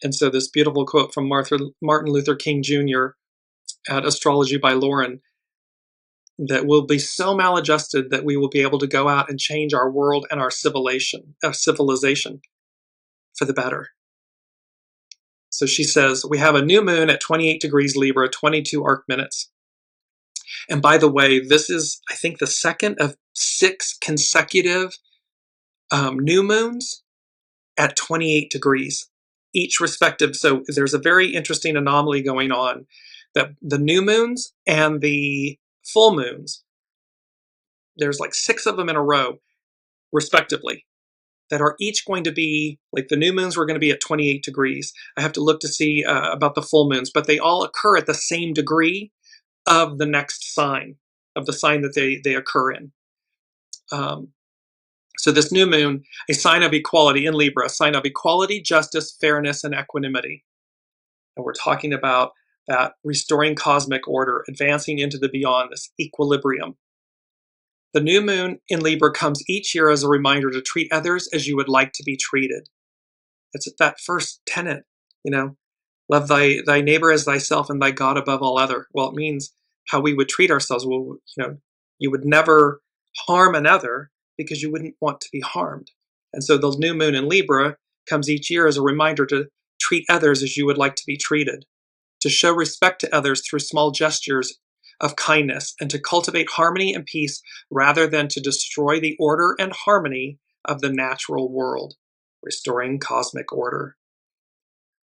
And so this beautiful quote from Martin Luther King Jr. at Astrology by Lauren, that we'll be so maladjusted that we will be able to go out and change our world and our civilization for the better. So she says, we have a new moon at 28 degrees Libra, 22 arc minutes. And by the way, this is, I think, the second of 6 consecutive new moons at 28 degrees, each respective. So there's a very interesting anomaly going on, that the new moons and the full moons, there's like 6 of them in a row, respectively, that are each going to be, like the new moons were going to be at 28 degrees. I have to look to see about the full moons, but they all occur at the same degree of the next sign, of the sign that they occur in. So this new moon, a sign of equality in Libra, a sign of equality, justice, fairness, and equanimity. And we're talking about that restoring cosmic order, advancing into the beyond, this equilibrium. The new moon in Libra comes each year as a reminder to treat others as you would like to be treated. It's that first tenet, love thy neighbor as thyself and thy God above all other. Well, it means how we would treat ourselves. Well, you would never harm another because you wouldn't want to be harmed. And so the new moon in Libra comes each year as a reminder to treat others as you would like to be treated, to show respect to others through small gestures of kindness, and to cultivate harmony and peace rather than to destroy the order and harmony of the natural world, restoring cosmic order.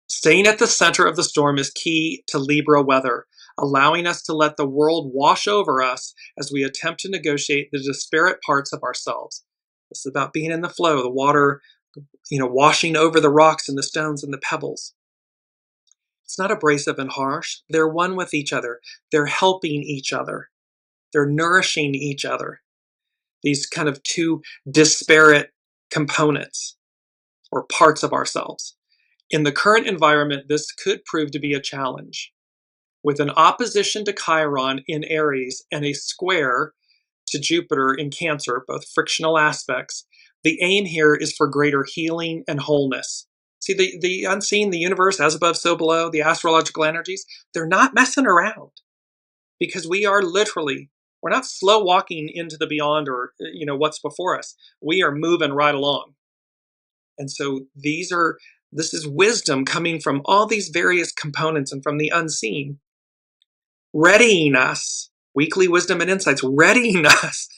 Staying at the center of the storm is key to Libra weather, allowing us to let the world wash over us as we attempt to negotiate the disparate parts of ourselves. This is about being in the flow, the water washing over the rocks and the stones and the pebbles. It's not abrasive and harsh. They're one with each other. They're helping each other. They're nourishing each other. These kind of two disparate components or parts of ourselves. In the current environment, this could prove to be a challenge. With an opposition to Chiron in Aries and a square to Jupiter in Cancer, both frictional aspects, the aim here is for greater healing and wholeness. See, the unseen, the universe, as above, so below, the astrological energies, they're not messing around, because we're not slow walking into the beyond or what's before us. We are moving right along. And so this is wisdom coming from all these various components and from the unseen, readying us, weekly wisdom and insights, readying us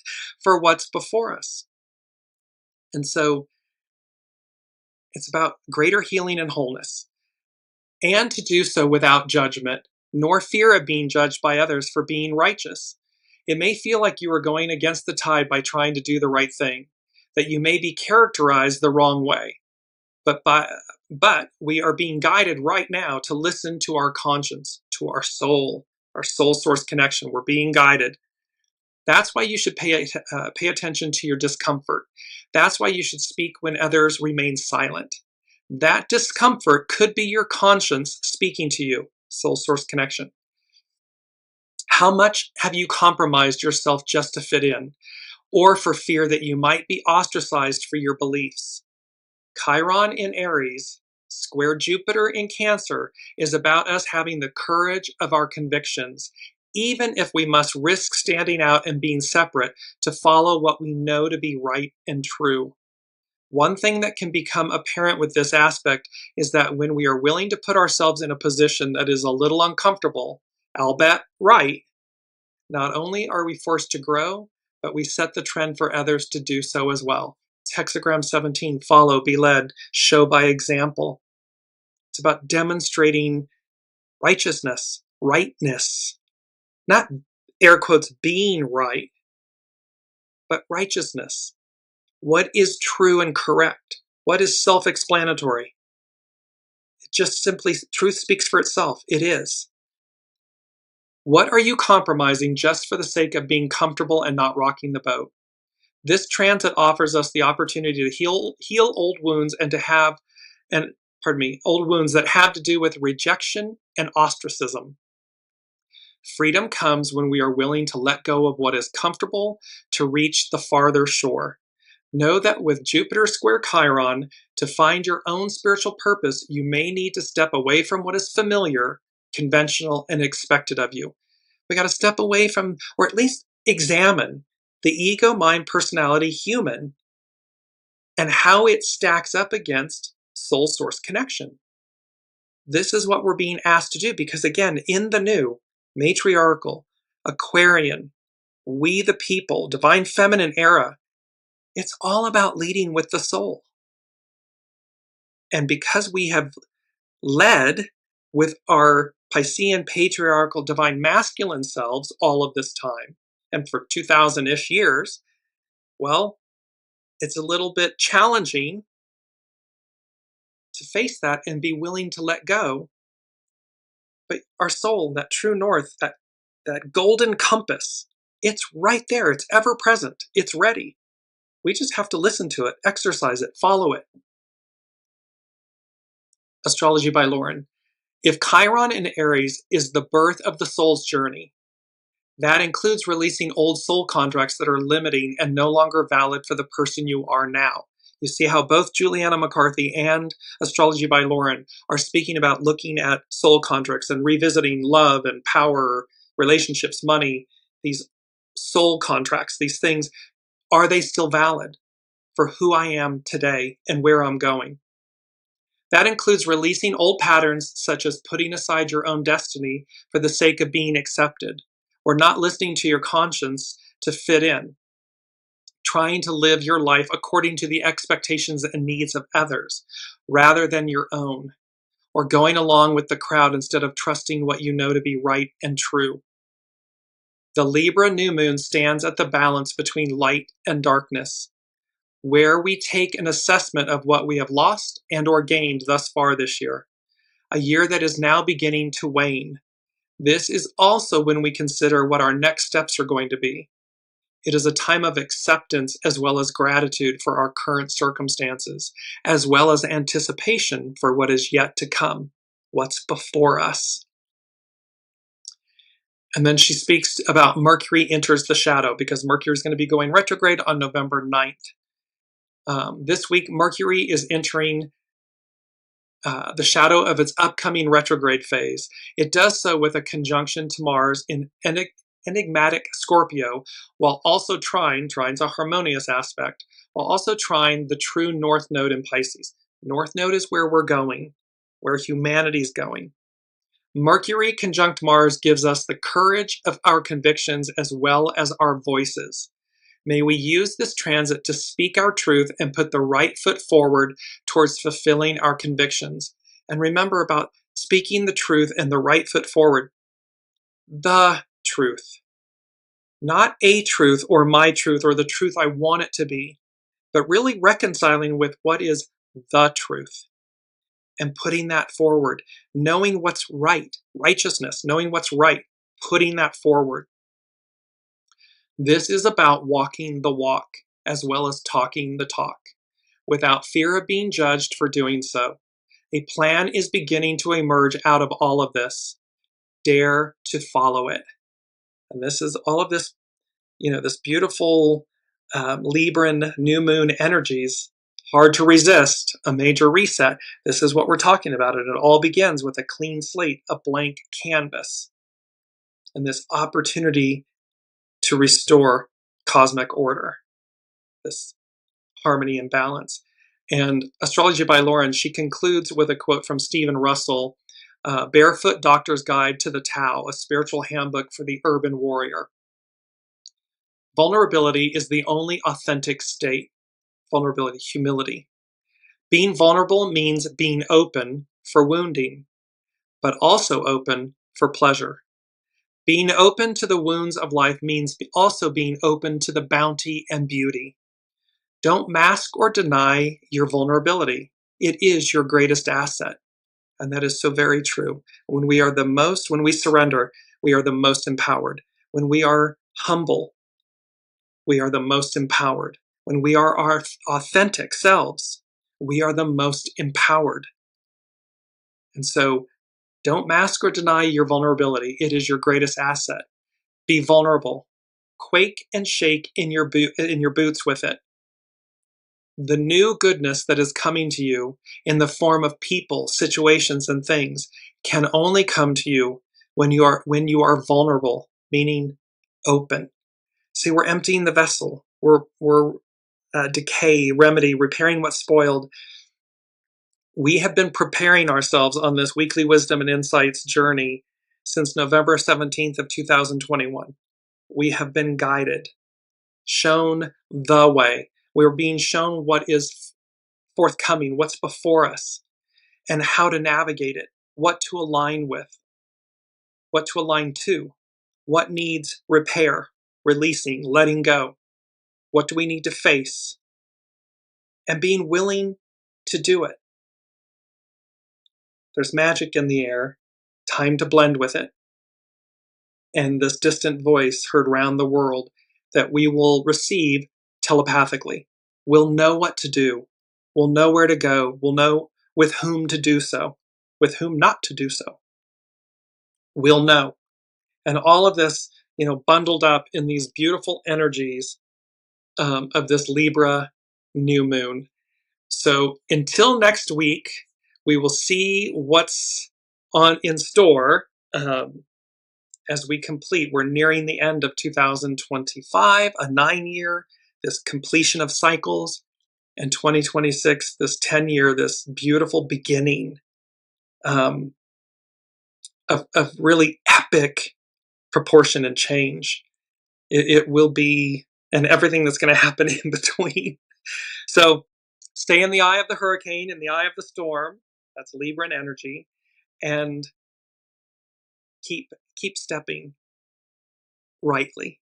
for what's before us. And so it's about greater healing and wholeness, and to do so without judgment, nor fear of being judged by others for being righteous. It may feel like you are going against the tide by trying to do the right thing, that you may be characterized the wrong way. But we are being guided right now to listen to our conscience, to our soul source connection. We're being guided. That's why you should pay attention to your discomfort. That's why you should speak when others remain silent. That discomfort could be your conscience speaking to you, soul source connection. How much have you compromised yourself just to fit in, or for fear that you might be ostracized for your beliefs? Chiron in Aries, square Jupiter in Cancer, is about us having the courage of our convictions, even if we must risk standing out and being separate to follow what we know to be right and true. One thing that can become apparent with this aspect is that when we are willing to put ourselves in a position that is a little uncomfortable, albeit right, not only are we forced to grow, but we set the trend for others to do so as well. Hexagram 17, follow, be led, show by example. It's about demonstrating righteousness, rightness, not air quotes being right, but righteousness. What is true and correct? What is self-explanatory? Just simply, truth speaks for itself. It is. What are you compromising just for the sake of being comfortable and not rocking the boat? This transit offers us the opportunity to heal old wounds old wounds that have to do with rejection and ostracism. Freedom comes when we are willing to let go of what is comfortable to reach the farther shore. Know that with Jupiter square Chiron, to find your own spiritual purpose, you may need to step away from what is familiar, conventional, and expected of you. We got to step away from, or at least examine, the ego, mind, personality, human, and how it stacks up against soul source connection. This is what we're being asked to do because, again, in the new, matriarchal, Aquarian, we the people, divine feminine era, it's all about leading with the soul. And because we have led with our Piscean, patriarchal, divine masculine selves all of this time, and for 2,000-ish years, well, it's a little bit challenging to face that and be willing to let go. But our soul, that true north, that golden compass, it's right there. It's ever present. It's ready. We just have to listen to it, exercise it, follow it. Astrology by Lauren. If Chiron in Aries is the birth of the soul's journey, that includes releasing old soul contracts that are limiting and no longer valid for the person you are now. You see how both Juliana McCarthy and Astrology by Lauren are speaking about looking at soul contracts and revisiting love and power, relationships, money, these soul contracts, these things. Are they still valid for who I am today and where I'm going? That includes releasing old patterns such as putting aside your own destiny for the sake of being accepted, or not listening to your conscience to fit in, trying to live your life according to the expectations and needs of others rather than your own, or going along with the crowd instead of trusting what you know to be right and true. The Libra new moon stands at the balance between light and darkness. where we take an assessment of what we have lost and or gained thus far this year, a year that is now beginning to wane. This is also when we consider what our next steps are going to be. It is a time of acceptance as well as gratitude for our current circumstances, as well as anticipation for what is yet to come, what's before us. And then she speaks about Mercury enters the shadow, because Mercury is going to be going retrograde on November 9th. This week, Mercury is entering the shadow of its upcoming retrograde phase. It does so with a conjunction to Mars in enigmatic Scorpio, while also trine's a harmonious aspect, while also trine the true North Node in Pisces. North Node is where we're going, where humanity's going. Mercury conjunct Mars gives us the courage of our convictions as well as our voices. May we use this transit to speak our truth and put the right foot forward towards fulfilling our convictions. And remember about speaking the truth and the right foot forward. The truth. Not a truth or my truth or the truth I want it to be, but really reconciling with what is the truth and putting that forward, knowing what's right, righteousness, knowing what's right, putting that forward. This is about walking the walk as well as talking the talk, without fear of being judged for doing so. A plan is beginning to emerge out of all of this. Dare to follow it. And this is all of this, this beautiful Libran new moon energies, hard to resist, a major reset. This is what we're talking about. And it all begins with a clean slate, a blank canvas, and this opportunity to restore cosmic order, this harmony and balance. And Astrology by Lauren, she concludes with a quote from Stephen Russell, Barefoot Doctor's Guide to the Tao, a spiritual handbook for the urban warrior. Vulnerability is the only authentic state. Vulnerability, humility. Being vulnerable means being open for wounding, but also open for pleasure. Being open to the wounds of life means also being open to the bounty and beauty. Don't mask or deny your vulnerability. It is your greatest asset. And that is so very true. When we surrender, we are the most empowered. When we are humble, we are the most empowered. When we are our authentic selves, we are the most empowered. And so don't mask or deny your vulnerability. It is your greatest asset. Be vulnerable. Quake and shake in your boots with it. The new goodness that is coming to you in the form of people, situations, and things can only come to you when you are vulnerable, meaning open. See, we're emptying the vessel. We're decay, remedy, repairing what's spoiled. We have been preparing ourselves on this weekly wisdom and insights journey since November 17th of 2021. We have been guided, shown the way. We're being shown what is forthcoming, what's before us, and how to navigate it, what to align with, what to align to, what needs repair, releasing, letting go, what do we need to face, and being willing to do it. There's magic in the air, time to blend with it, and this distant voice heard round the world that we will receive telepathically. We'll know what to do. We'll know where to go. We'll know with whom to do so, with whom not to do so. We'll know. And all of this, bundled up in these beautiful energies of this Libra new moon. So until next week, we will see what's in store as we complete. We're nearing the end of 2025, a 9-year, this completion of cycles, and 2026, this 10-year, this beautiful beginning of really epic proportion and change. It will be, and everything that's going to happen in between. So stay in the eye of the hurricane, in the eye of the storm. That's Libran energy. And keep stepping rightly.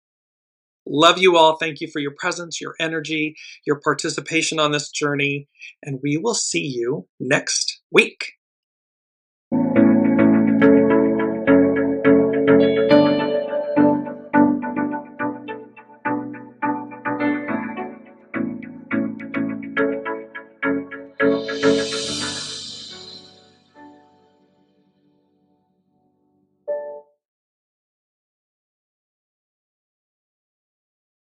Love you all. Thank you for your presence, your energy, your participation on this journey, and we will see you next week.